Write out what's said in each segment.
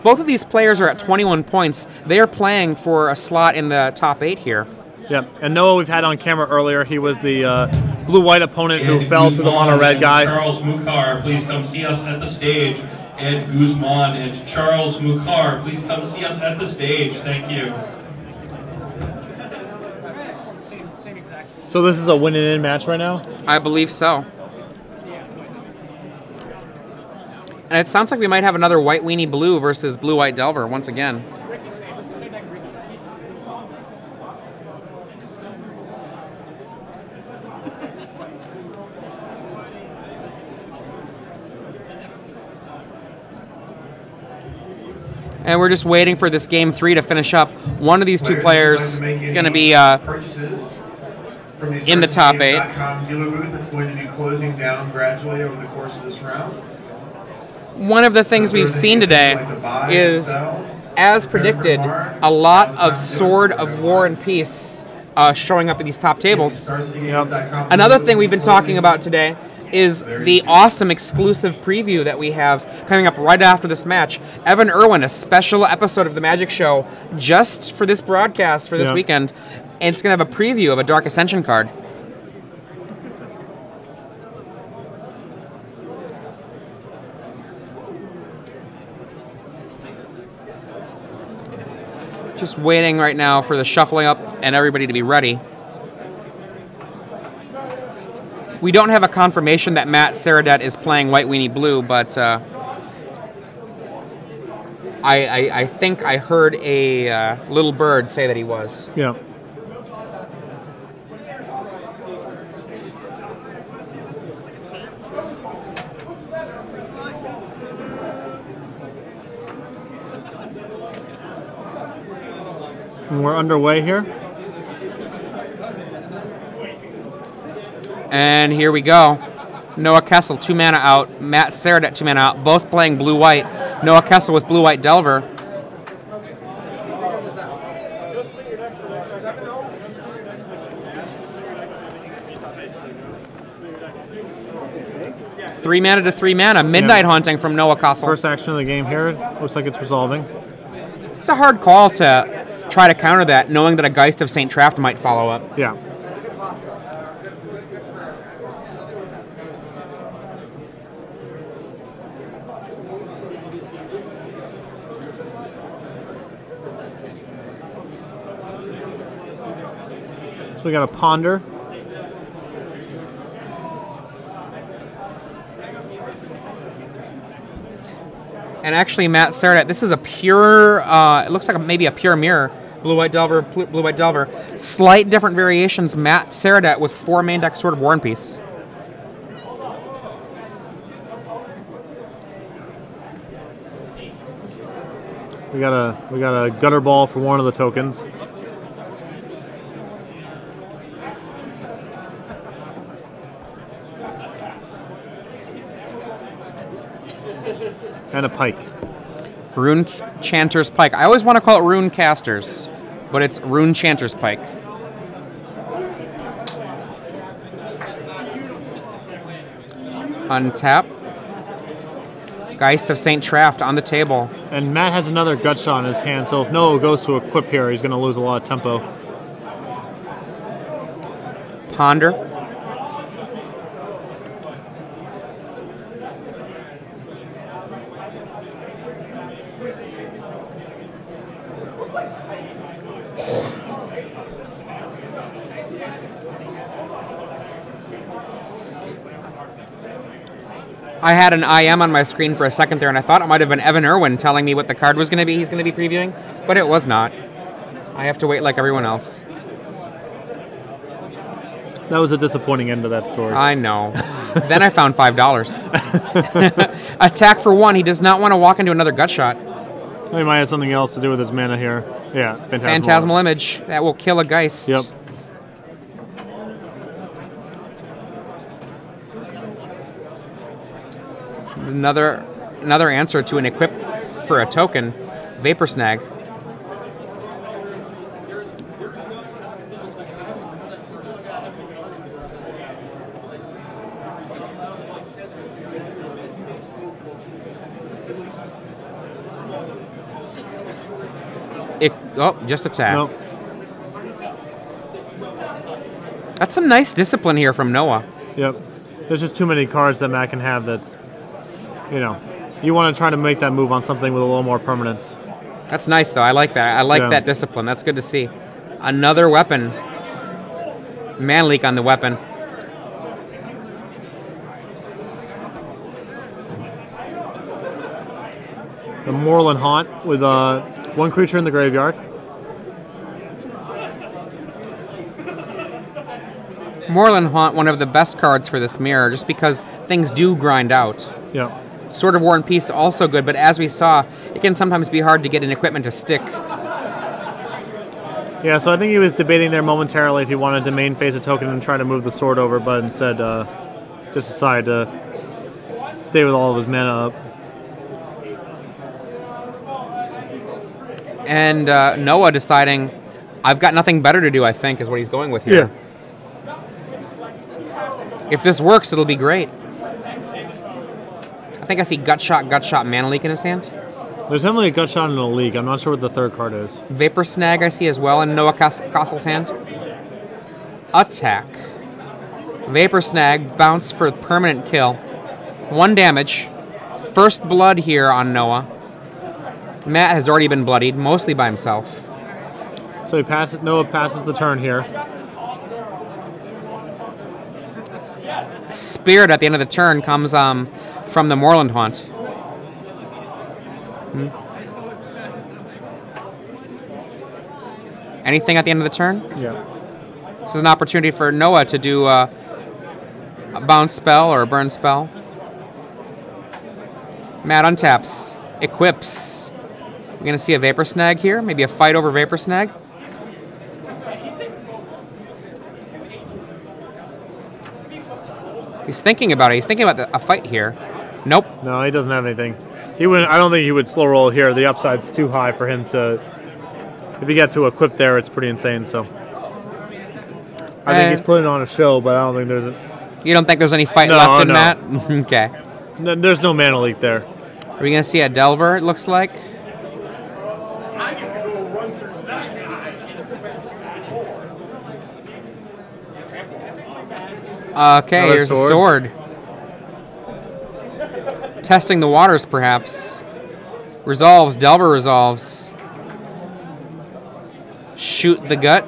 Both of these players are at 21 points. They are playing for a slot in the top 8 here. Yep, and Noah we've had on camera earlier. He was the blue-white opponent who fell to the mono-red guy. Charles Mukhar, please come see us at the stage. And Guzman and Charles Mukhar, please come see us at the stage. Thank you. So this is a win-in match right now? I believe so. And it sounds like we might have another White Weenie Blue versus Blue-White Delver once again. And we're just waiting for this game 3 to finish up. One of these two players going to be in the top 8. Dealer booth that's going to be closing down gradually over the course of this round. One of the things we've seen today is, as predicted, a lot of Sword of War and Peace showing up in these top tables. Another thing we've been talking about today is the awesome exclusive preview that we have coming up right after this match. Evan Irwin, a special episode of the Magic Show just for this broadcast for this weekend, and it's going to have a preview of a Dark Ascension card. Just waiting right now for the shuffling up and everybody to be ready. We don't have a confirmation that Matt Sarradett is playing White Weenie Blue, but I think I heard a little bird say that he was. Yeah. And we're underway here. And here we go. Noah Kossel, 2 mana out. Matt Sarradett, 2 mana out. Both playing blue-white. Noah Kossel with blue-white Delver. Three mana to 3 mana. Midnight Haunting from Noah Kossel. First action of the game here. Looks like it's resolving. It's a hard call to try to counter that, knowing that a Geist of St. Traft might follow up. Yeah. So we got a Ponder. And actually, Matt Sarradett, this is a pure, it looks like maybe a pure mirror. Blue-white Delver, blue-white Delver. Slight different variations. Matt Sarradett with 4 main deck Sword of War and Peace. We got a gutter ball for one of the tokens. And a pike. Rune Chanter's Pike. I always want to call it Rune Casters, but it's Rune Chanter's Pike. Untap. Geist of St. Traft on the table. And Matt has another gut shot in his hand, so if Noah goes to equip here, he's going to lose a lot of tempo. Ponder. I had an IM on my screen for a second there, and I thought it might have been Evan Irwin telling me what the card was going to be he's going to be previewing, but it was not. I have to wait like everyone else. That was a disappointing end to that story. I know. Then I found $5. Attack for 1. He does not want to walk into another gut shot. He might have something else to do with his mana here. Yeah, Phantasmal Image. That will kill a Geist. Yep. Another answer to an equip for a token, Vapor Snag. Just attack. Nope. That's some nice discipline here from Noah. Yep. There's just too many cards that Matt can have that's, you know, you want to try to make that move on something with a little more permanence. That's nice, though. I like that. I like that discipline. That's good to see. Another weapon. Man leak on the weapon. The Moorland Haunt with one creature in the graveyard. Moorland Haunt, one of the best cards for this mirror, just because things do grind out. Yeah. Sword of War and Peace also good, but as we saw, it can sometimes be hard to get an equipment to stick. Yeah, so I think he was debating there momentarily if he wanted to main phase a token and try to move the sword over, but instead just decided to stay with all of his mana up. And Noah deciding, I've got nothing better to do, I think, is what he's going with here. Yeah. If this works, it'll be great. I think I see Gut Shot, Mana Leak in his hand. There's definitely a Gut Shot in a league. I'm not sure what the third card is. Vapor Snag I see as well in Noah Kossel's hand. Attack. Vapor Snag, bounce for permanent kill. 1 damage. First blood here on Noah. Matt has already been bloodied, mostly by himself. So Noah passes the turn here. Spirit at the end of the turn comes from the Moorland Haunt. Anything at the end of the turn? Yeah. This is an opportunity for Noah to do a bounce spell or a burn spell. Matt untaps, equips. We're going to see a Vapor Snag here, maybe a fight over Vapor Snag. He's thinking about it. He's thinking about a fight here. Nope. No, he doesn't have anything. He would. I don't think he would slow roll here. The upside's too high for him to. If he got to equip there, it's pretty insane. So I think he's putting on a show, but I don't think there's a. You don't think there's any fight left in no. Matt? Okay. There's no mana leak there. Are we going to see a Delver, it looks like? Okay, Another here's a sword. Testing the waters, perhaps. Resolves, Delver resolves. Shoot the gut.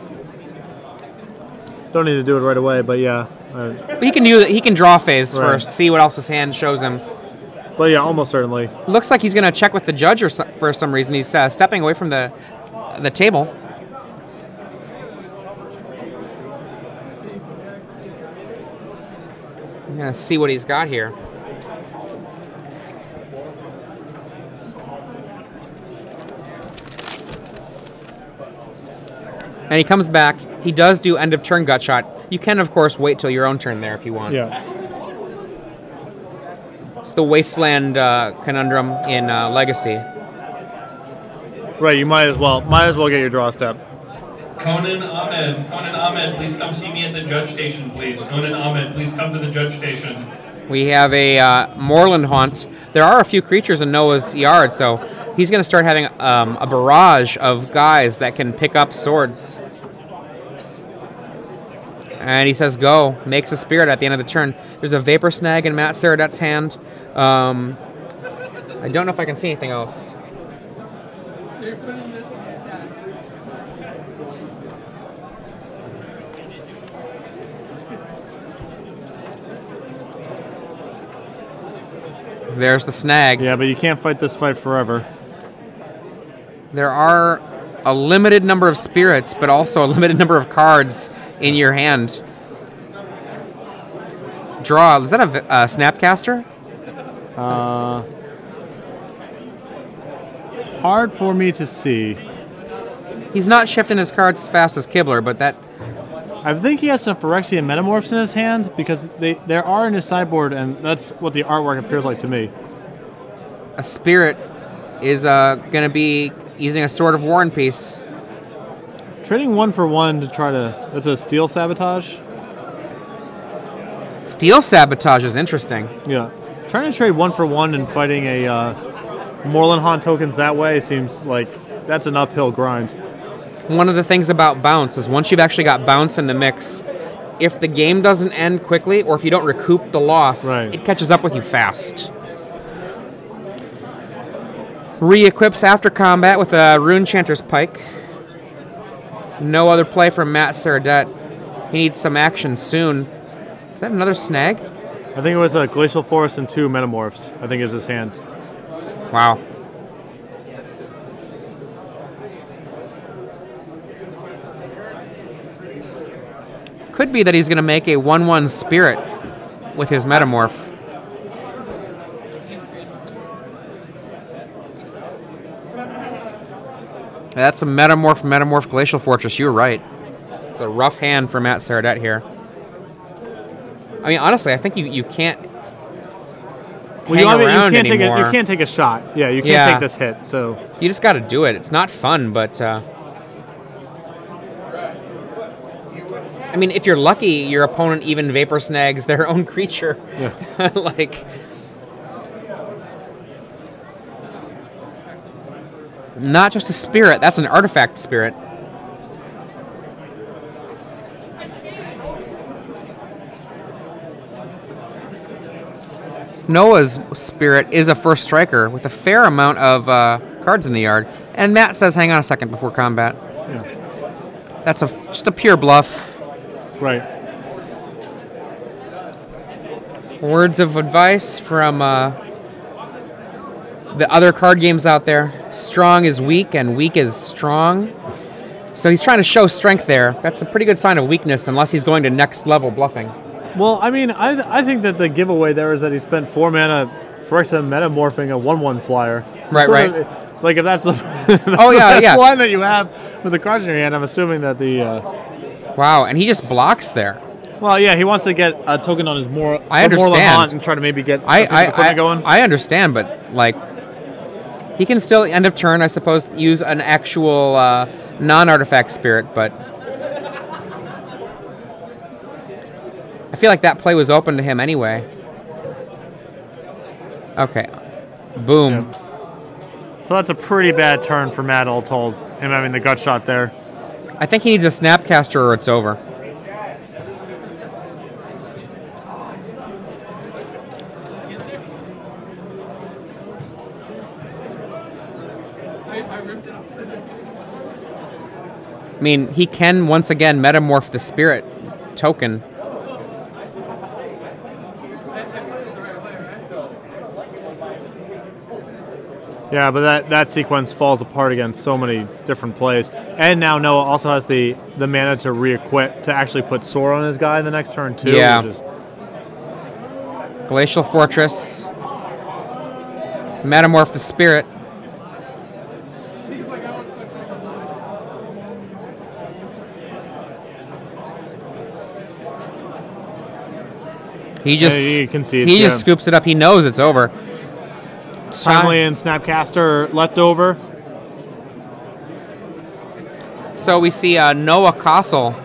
Don't need to do it right away, but yeah. But he can do. He can draw phase first, see what else his hand shows him. But yeah, almost certainly. Looks like he's going to check with the judge for some reason. He's stepping away from the table. I'm going to see what he's got here. And he comes back. He does do end of turn gut shot. You can, of course, wait till your own turn there if you want. Yeah. It's the Wasteland conundrum in Legacy. Right, you might as well get your draw step. Conan Ahmed, please come see me at the judge station, please. Conan Ahmed, please come to the judge station. We have a Moorland Haunt. There are a few creatures in Noah's yard, so he's going to start having a barrage of guys that can pick up swords. And he says go. Makes a spirit at the end of the turn. There's a Vapor Snag in Matt Sarradett's hand. I don't know if I can see anything else. There's the snag. Yeah, but you can't fight this fight forever. There are a limited number of spirits, but also a limited number of cards in your hand. Draw. Is that a Snapcaster? Hard for me to see. He's not shifting his cards as fast as Kibler, but that... I think he has some Phyrexian Metamorphs in his hand, because there are in his sideboard, and that's what the artwork appears like to me. A spirit is going to be using a Sword of War and Peace. Trading 1 for 1 to try to... That's a Steel Sabotage? Steel Sabotage is interesting. Yeah. Trying to trade 1 for 1 and fighting a Moorland Haunt tokens that way seems like that's an uphill grind. One of the things about bounce is once you've actually got bounce in the mix, if the game doesn't end quickly or if you don't recoup the loss, it catches up with you fast. Re-equips after combat with a Rune Chanter's Pike. No other play from Matt Sarradett. He needs some action soon. Is that another snag? I think it was a Glacial Forest and 2 Metamorphs. I think is his hand. Wow. Could be that he's going to make a 1/1 Spirit with his Metamorph. That's a Metamorph Glacial Fortress. You're right. It's a rough hand for Matt Sarradett here. I mean, honestly, I think you can't hang around anymore. You can't take a shot. Yeah, you can't take this hit. So you just got to do it. It's not fun, but I mean, if you're lucky, your opponent even Vapor Snags their own creature. Yeah. Like, not just a spirit. That's an artifact spirit. Noah's Spirit is a first striker with a fair amount of cards in the yard. And Matt says, hang on a second before combat. Yeah. That's just a pure bluff. Right. Words of advice from the other card games out there. Strong is weak and weak is strong. So he's trying to show strength there. That's a pretty good sign of weakness unless he's going to next level bluffing. Well, I mean, I think that the giveaway there is that he spent 4 mana for metamorphing a 1/1 flyer. Right, right. Like if that's the line that you have with the cards in your hand, I'm assuming that the wow, and he just blocks there. Well, yeah, he wants to get a token on his I understand. and try to maybe get I going. I understand, but like he can still end of turn, I suppose, use an actual non-artifact spirit, but I feel like that play was open to him anyway. Okay. Boom. Yeah. So that's a pretty bad turn for Matt, all told. Him having the gut shot there. I think he needs a Snapcaster or it's over. I mean, he can once again metamorph the spirit token. Yeah, but that sequence falls apart against so many different plays. And now Noah also has the mana to re-equip to actually put Soar on his guy in the next turn too. Yeah. Which is... Glacial Fortress. Metamorph the spirit. He just just scoops it up. He knows it's over. Timely and Snapcaster left over. So we see Noah Kossel